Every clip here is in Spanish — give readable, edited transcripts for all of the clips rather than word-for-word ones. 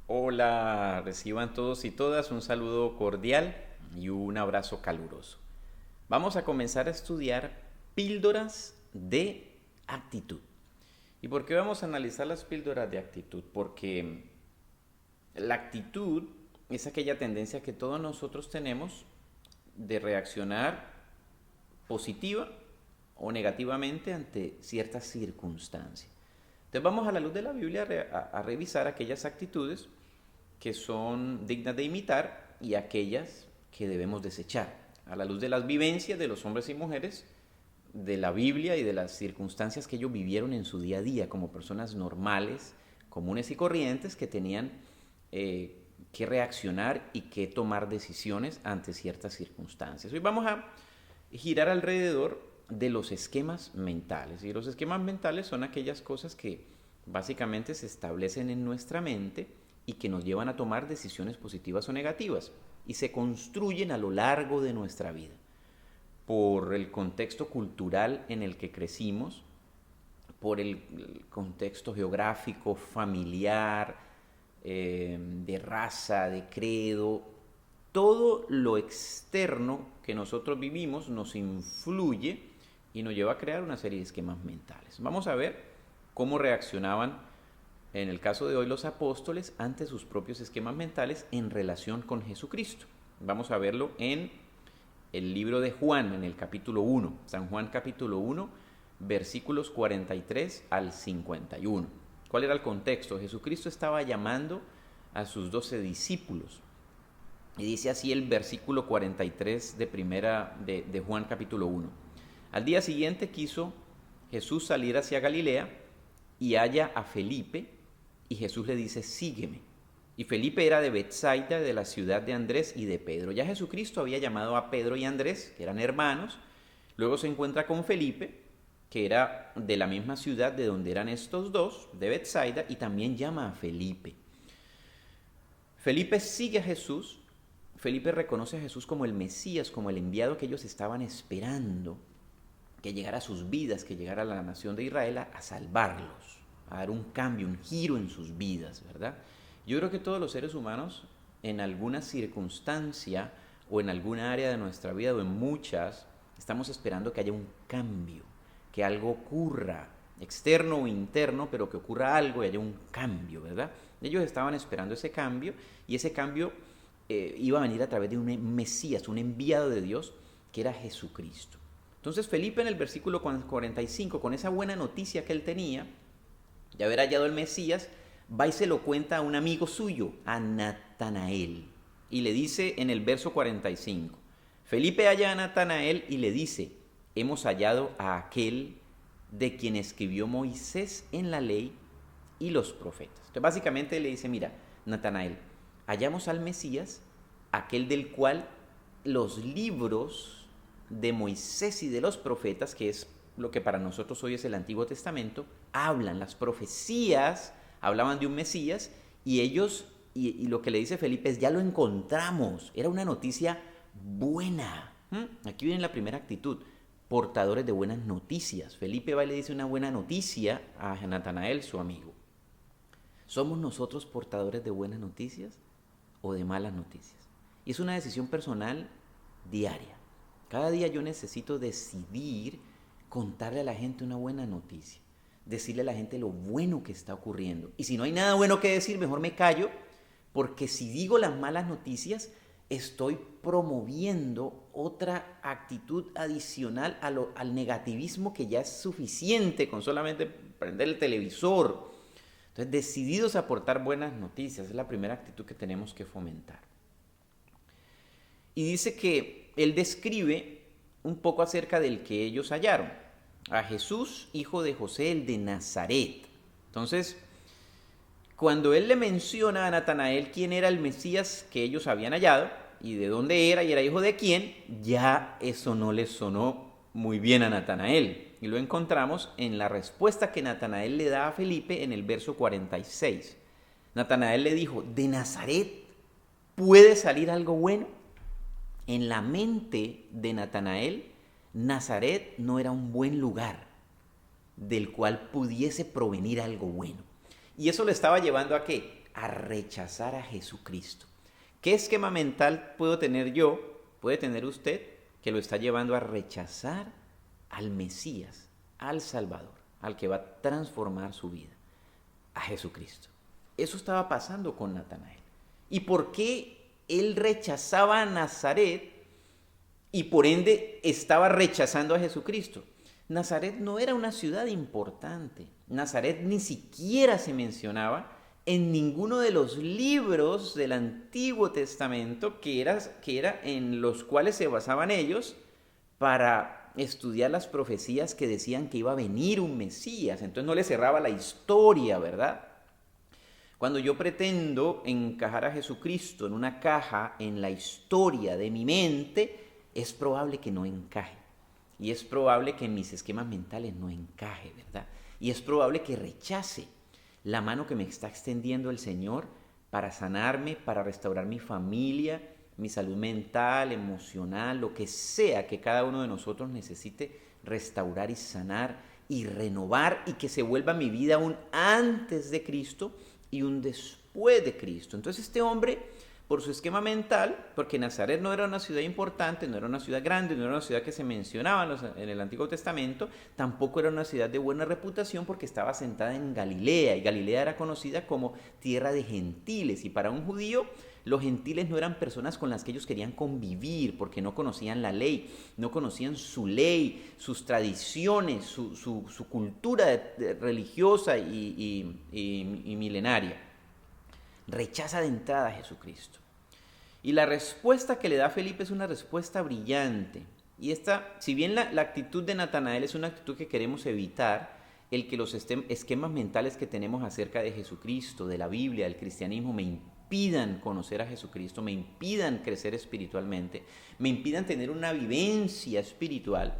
Hola, reciban todos y todas un saludo cordial y un abrazo caluroso. Vamos a comenzar a estudiar píldoras de actitud. ¿Y por qué vamos a analizar las píldoras de actitud? Porque la actitud es aquella tendencia que todos nosotros tenemos de reaccionar positiva o negativamente ante ciertas circunstancias. Entonces vamos a la luz de la Biblia a revisar aquellas actitudes que son dignas de imitar y aquellas que debemos desechar, a la luz de las vivencias de los hombres y mujeres de la Biblia y de las circunstancias que ellos vivieron en su día a día como personas normales, comunes y corrientes que tenían que reaccionar y que tomar decisiones ante ciertas circunstancias. Hoy vamos a girar alrededor de los esquemas mentales. Y los esquemas mentales son aquellas cosas que básicamente se establecen en nuestra mente y que nos llevan a tomar decisiones positivas o negativas y se construyen a lo largo de nuestra vida por el contexto cultural en el que crecimos, por el contexto geográfico, familiar, de raza, de credo. Todo lo externo que nosotros vivimos nos influye y nos lleva a crear una serie de esquemas mentales. Vamos a ver cómo reaccionaban en el caso de hoy los apóstoles ante sus propios esquemas mentales en relación con Jesucristo. Vamos a verlo en el libro de Juan, en el capítulo 1, San Juan capítulo 1, versículos 43 al 51. ¿Cuál era el contexto? Jesucristo estaba llamando a sus 12 discípulos. Y dice así el versículo 43 de Juan capítulo 1. Al día siguiente quiso Jesús salir hacia Galilea y halla a Felipe, y Jesús le dice, sígueme. Y Felipe era de Betsaida, de la ciudad de Andrés y de Pedro. Ya Jesucristo había llamado a Pedro y Andrés, que eran hermanos. Luego se encuentra con Felipe, que era de la misma ciudad de donde eran estos dos, de Betsaida, y también llama a Felipe. Felipe sigue a Jesús. Felipe reconoce a Jesús como el Mesías, como el enviado que ellos estaban esperando, que llegara a sus vidas, que llegara a la nación de Israel a salvarlos, a dar un cambio, un giro en sus vidas, ¿verdad? Yo creo que todos los seres humanos, en alguna circunstancia o en alguna área de nuestra vida o en muchas, estamos esperando que haya un cambio, que algo ocurra, externo o interno, pero que ocurra algo y haya un cambio, ¿verdad? Ellos estaban esperando ese cambio y ese cambio iba a venir a través de un Mesías, un enviado de Dios, que era Jesucristo. Entonces Felipe en el versículo 45, con esa buena noticia que él tenía, de haber hallado el Mesías, va y se lo cuenta a un amigo suyo, a Natanael. Y le dice en el verso 45, Felipe halla a Natanael y le dice, hemos hallado a aquel de quien escribió Moisés en la ley y los profetas. Entonces básicamente le dice, mira, Natanael, hallamos al Mesías, aquel del cual los libros de Moisés y de los profetas, que es lo que para nosotros hoy es el Antiguo Testamento, hablan. Las profecías hablaban de un Mesías y ellos, y lo que le dice Felipe es, ya lo encontramos. Era una noticia buena. Aquí viene la primera actitud, portadores de buenas noticias. Felipe va y le dice una buena noticia a Natanael, su amigo. ¿Somos nosotros portadores de buenas noticias o de malas noticias? Y es una decisión personal diaria. Cada día yo necesito decidir contarle a la gente una buena noticia, decirle a la gente lo bueno que está ocurriendo. Y si no hay nada bueno que decir, mejor me callo, porque si digo las malas noticias, estoy promoviendo otra actitud adicional al negativismo que ya es suficiente con solamente prender el televisor. Entonces, decididos a aportar buenas noticias, es la primera actitud que tenemos que fomentar. Y dice que él describe un poco acerca del que ellos hallaron, a Jesús, hijo de José, el de Nazaret. Entonces, cuando él le menciona a Natanael quién era el Mesías que ellos habían hallado y de dónde era y era hijo de quién, ya eso no le sonó muy bien a Natanael. Y lo encontramos en la respuesta que Natanael le da a Felipe en el verso 46. Natanael le dijo, ¿de Nazaret puede salir algo bueno? En la mente de Natanael, Nazaret no era un buen lugar del cual pudiese provenir algo bueno. Y eso lo estaba llevando a qué? a rechazar a Jesucristo. ¿Qué esquema mental puedo tener yo, puede tener usted, que lo está llevando a rechazar al Mesías, al Salvador, al que va a transformar su vida, a Jesucristo? Eso estaba pasando con Natanael. ¿Y por qué él rechazaba a Nazaret y por ende estaba rechazando a Jesucristo? Nazaret no era una ciudad importante. Nazaret ni siquiera se mencionaba en ninguno de los libros del Antiguo Testamento que era en los cuales se basaban ellos para estudiar las profecías que decían que iba a venir un Mesías. Entonces no le cerraba la historia, ¿verdad? Cuando yo pretendo encajar a Jesucristo en una caja en la historia de mi mente, es probable que no encaje. Y es probable que en mis esquemas mentales no encaje, ¿verdad? Y es probable que rechace la mano que me está extendiendo el Señor para sanarme, para restaurar mi familia, mi salud mental, emocional, lo que sea que cada uno de nosotros necesite restaurar y sanar y renovar y que se vuelva mi vida un antes de Cristo y un después de Cristo. Entonces este hombre, por su esquema mental, porque Nazaret no era una ciudad importante, no era una ciudad grande, no era una ciudad que se mencionaba en el Antiguo Testamento, tampoco era una ciudad de buena reputación porque estaba sentada en Galilea, y Galilea era conocida como tierra de gentiles, y para un judío los gentiles no eran personas con las que ellos querían convivir porque no conocían la ley, no conocían su ley, sus tradiciones, su cultura religiosa y milenaria. Rechaza de entrada a Jesucristo. Y la respuesta que le da Felipe es una respuesta brillante. Y esta, si bien la actitud de Natanael es una actitud que queremos evitar, el que los esquemas mentales que tenemos acerca de Jesucristo, de la Biblia, del cristianismo, me impidan conocer a Jesucristo, me impidan crecer espiritualmente, me impidan tener una vivencia espiritual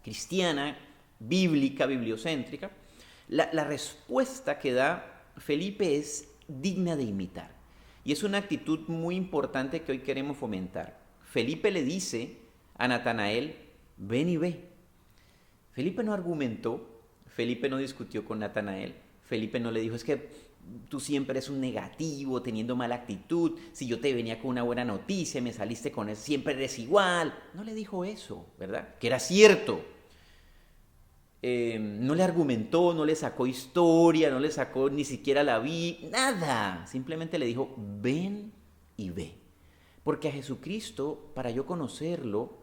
cristiana, bíblica, bibliocéntrica, la respuesta que da Felipe es digna de imitar. Y es una actitud muy importante que hoy queremos fomentar. Felipe le dice a Natanael, ven y ve. Felipe no argumentó, Felipe no discutió con Natanael, Felipe no le dijo, es que tú siempre eres un negativo, teniendo mala actitud, si yo te venía con una buena noticia, me saliste con eso, siempre eres igual. No le dijo eso, ¿verdad? Que era cierto. No le argumentó, no le sacó historia, no le sacó ni siquiera la nada. Simplemente le dijo, ven y ve. Porque a Jesucristo, para yo conocerlo,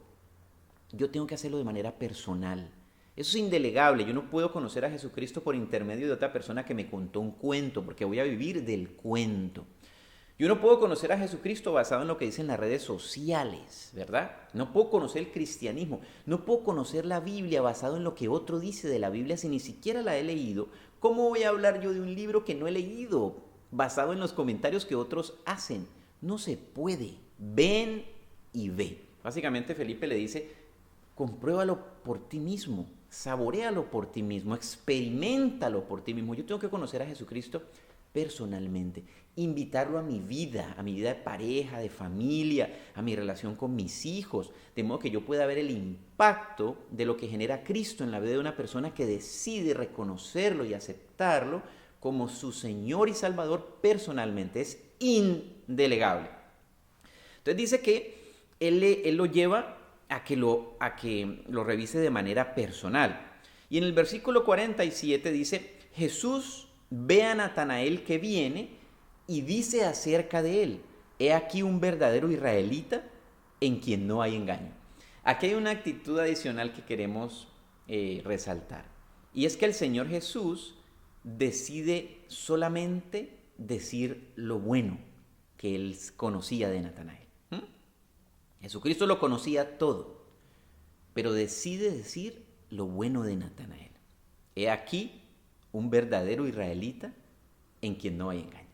yo tengo que hacerlo de manera personal. Eso es indelegable. Yo no puedo conocer a Jesucristo por intermedio de otra persona que me contó un cuento, porque voy a vivir del cuento. Yo no puedo conocer a Jesucristo basado en lo que dicen las redes sociales, ¿verdad? No puedo conocer el cristianismo, no puedo conocer la Biblia basado en lo que otro dice de la Biblia si ni siquiera la he leído. ¿Cómo voy a hablar yo de un libro que no he leído basado en los comentarios que otros hacen? No se puede. Ven y ve. Básicamente Felipe le dice, compruébalo por ti mismo, saboréalo por ti mismo, experiméntalo por ti mismo. Yo tengo que conocer a Jesucristo personalmente, invitarlo a mi vida de pareja, de familia, a mi relación con mis hijos, de modo que yo pueda ver el impacto de lo que genera Cristo en la vida de una persona que decide reconocerlo y aceptarlo como su Señor y Salvador personalmente. Es indelegable. Entonces dice que él lo lleva a que lo revise de manera personal. Y en el versículo 47 dice, Jesús ve a Natanael que viene y dice acerca de él, he aquí un verdadero israelita en quien no hay engaño. Aquí hay una actitud adicional que queremos resaltar. Y es que el Señor Jesús decide solamente decir lo bueno que él conocía de Natanael. Jesucristo lo conocía todo, pero decide decir lo bueno de Natanael. He aquí un verdadero israelita en quien no hay engaño.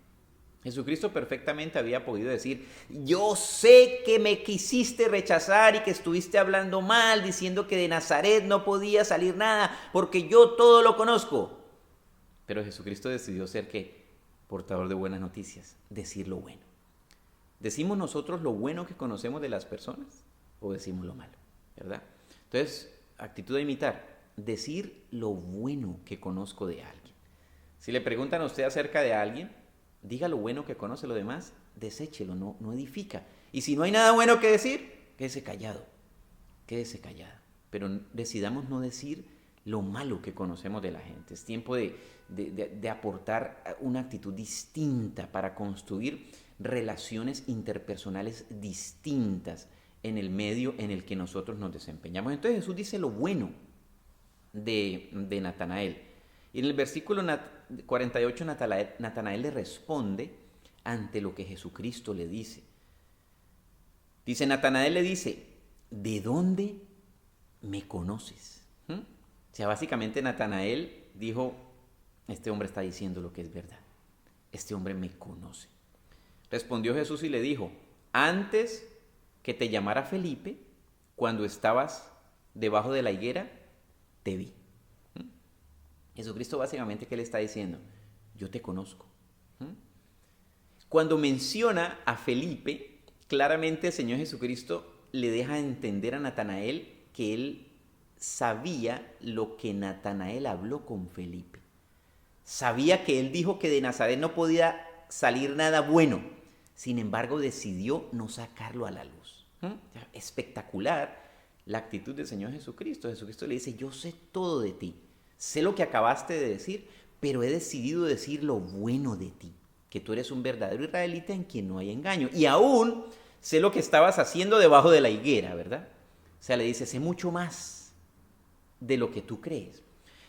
Jesucristo perfectamente había podido decir, yo sé que me quisiste rechazar y que estuviste hablando mal, diciendo que de Nazaret no podía salir nada, porque yo todo lo conozco. Pero Jesucristo decidió ser, ¿qué? Portador de buenas noticias, decir lo bueno. ¿Decimos nosotros lo bueno que conocemos de las personas o decimos lo malo? ¿Verdad? Entonces, actitud de imitar, decir lo bueno que conozco de alguien. Si le preguntan a usted acerca de alguien, diga lo bueno que conoce, lo demás, deséchelo, no edifica. Y si no hay nada bueno que decir, quédese callado, quédese callada. Pero decidamos no decir lo malo que conocemos de la gente. Es tiempo de aportar una actitud distinta para construir relaciones interpersonales distintas en el medio en el que nosotros nos desempeñamos. Entonces Jesús dice lo bueno de Natanael. Y en el versículo 48 Natanael le responde ante lo que Jesucristo le dice. Dice, Natanael le dice, ¿de dónde me conoces? O sea, básicamente Natanael dijo, este hombre está diciendo lo que es verdad. Este hombre me conoce. Respondió Jesús y le dijo, antes que te llamara Felipe, cuando estabas debajo de la higuera, te vi. Jesucristo básicamente, ¿qué le está diciendo? Yo te conozco. Cuando menciona a Felipe, claramente el Señor Jesucristo le deja entender a Natanael que él sabía lo que Natanael habló con Felipe. Sabía que él dijo que de Nazaret no podía salir nada bueno. Sin embargo, decidió no sacarlo a la luz. Espectacular la actitud del Señor Jesucristo. Jesucristo le dice, yo sé todo de ti. Sé lo que acabaste de decir, pero he decidido decir lo bueno de ti. Que tú eres un verdadero israelita en quien no hay engaño. Y aún sé lo que estabas haciendo debajo de la higuera, ¿verdad? O sea, le dice, sé mucho más de lo que tú crees.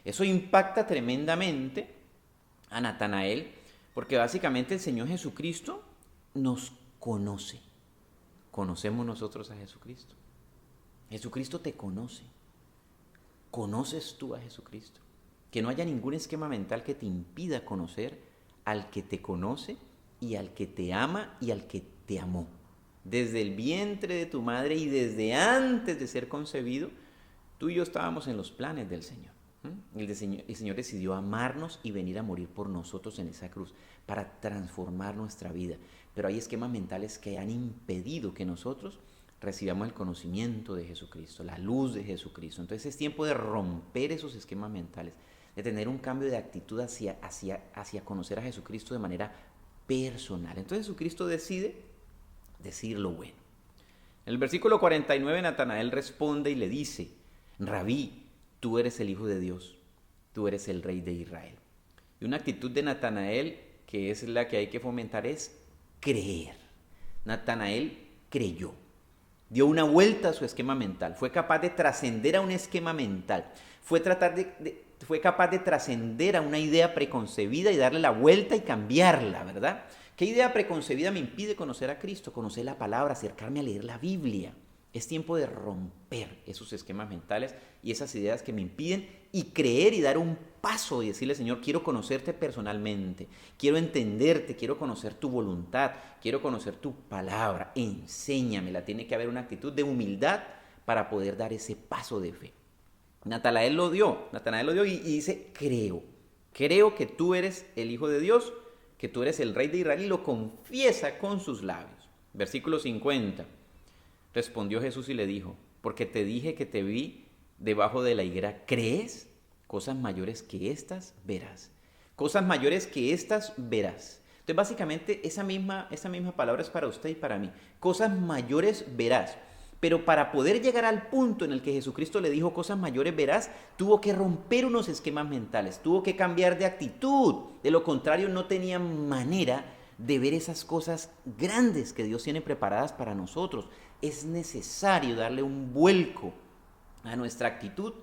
Eso impacta tremendamente a Natanael, porque básicamente el Señor Jesucristo nos conoce. ¿Conocemos nosotros a Jesucristo? Jesucristo te conoce. ¿Conoces tú a Jesucristo? Que no haya ningún esquema mental que te impida conocer al que te conoce y al que te ama y al que te amó. Desde el vientre de tu madre y desde antes de ser concebido, tú y yo estábamos en los planes del Señor. El Señor decidió amarnos y venir a morir por nosotros en esa cruz para transformar nuestra vida. Pero hay esquemas mentales que han impedido que nosotros recibamos el conocimiento de Jesucristo, la luz de Jesucristo. Entonces es tiempo de romper esos esquemas mentales, de tener un cambio de actitud hacia conocer a Jesucristo de manera personal. Entonces Jesucristo decide decir lo bueno. En el versículo 49 Natanael responde y le dice, Rabí, tú eres el Hijo de Dios, tú eres el Rey de Israel. Y una actitud de Natanael, que es la que hay que fomentar, es creer. Natanael creyó. Dio una vuelta a su esquema mental, fue capaz de trascender a un esquema mental, fue capaz de trascender a una idea preconcebida y darle la vuelta y cambiarla, ¿verdad? ¿Qué idea preconcebida me impide conocer a Cristo, conocer la palabra, acercarme a leer la Biblia? Es tiempo de romper esos esquemas mentales y esas ideas que me impiden y creer y dar un paso y decirle, Señor, quiero conocerte personalmente, quiero entenderte, quiero conocer tu voluntad, quiero conocer tu palabra, enséñamela. Tiene que haber una actitud de humildad para poder dar ese paso de fe. Natanael lo dio y dice, creo que tú eres el Hijo de Dios, que tú eres el Rey de Israel, y lo confiesa con sus labios. Versículo 50. Respondió Jesús y le dijo, porque te dije que te vi debajo de la higuera, ¿crees? Cosas mayores que estas verás. Cosas mayores que estas verás. Entonces, básicamente, esa misma palabra es para usted y para mí. Cosas mayores verás. Pero para poder llegar al punto en el que Jesucristo le dijo cosas mayores verás, tuvo que romper unos esquemas mentales, tuvo que cambiar de actitud. De lo contrario, no tenía manera de ver esas cosas grandes que Dios tiene preparadas para nosotros. Es necesario darle un vuelco a nuestra actitud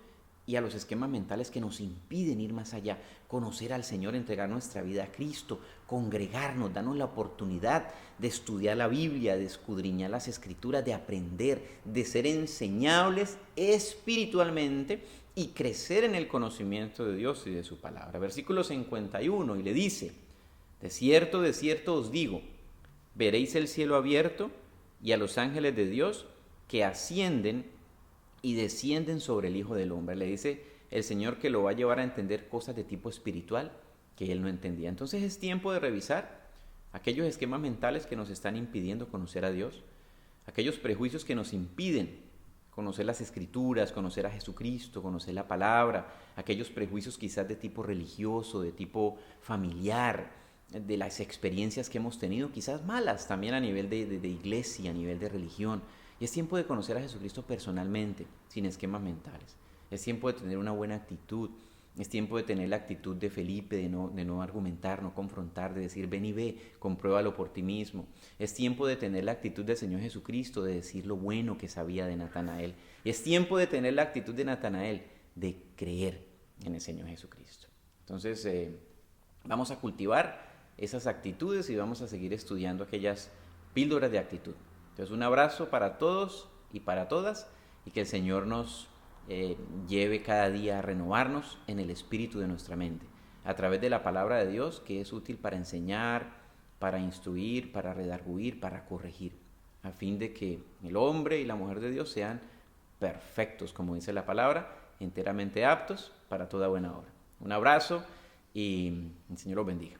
y a los esquemas mentales que nos impiden ir más allá, conocer al Señor, entregar nuestra vida a Cristo, congregarnos, darnos la oportunidad de estudiar la Biblia, de escudriñar las Escrituras, de aprender, de ser enseñables espiritualmente y crecer en el conocimiento de Dios y de su palabra. Versículo 51, y le dice, de cierto os digo, veréis el cielo abierto y a los ángeles de Dios que ascienden y descienden sobre el Hijo del Hombre. Le dice el Señor que lo va a llevar a entender cosas de tipo espiritual que él no entendía. Entonces es tiempo de revisar aquellos esquemas mentales que nos están impidiendo conocer a Dios, aquellos prejuicios que nos impiden conocer las Escrituras, conocer a Jesucristo, conocer la palabra, aquellos prejuicios quizás de tipo religioso, de tipo familiar, de las experiencias que hemos tenido, quizás malas también a nivel de iglesia, a nivel de religión. Y es tiempo de conocer a Jesucristo personalmente, sin esquemas mentales. Es tiempo de tener una buena actitud. Es tiempo de tener la actitud de Felipe, de no argumentar, no confrontar, de decir ven y ve, compruébalo por ti mismo. Es tiempo de tener la actitud del Señor Jesucristo, de decir lo bueno que sabía de Natanael. Es tiempo de tener la actitud de Natanael, de creer en el Señor Jesucristo. Entonces, vamos a cultivar esas actitudes y vamos a seguir estudiando aquellas píldoras de actitud. Entonces, un abrazo para todos y para todas y que el Señor nos lleve cada día a renovarnos en el espíritu de nuestra mente, a través de la palabra de Dios, que es útil para enseñar, para instruir, para redarguir, para corregir, a fin de que el hombre y la mujer de Dios sean perfectos, como dice la palabra, enteramente aptos para toda buena obra. Un abrazo y el Señor los bendiga.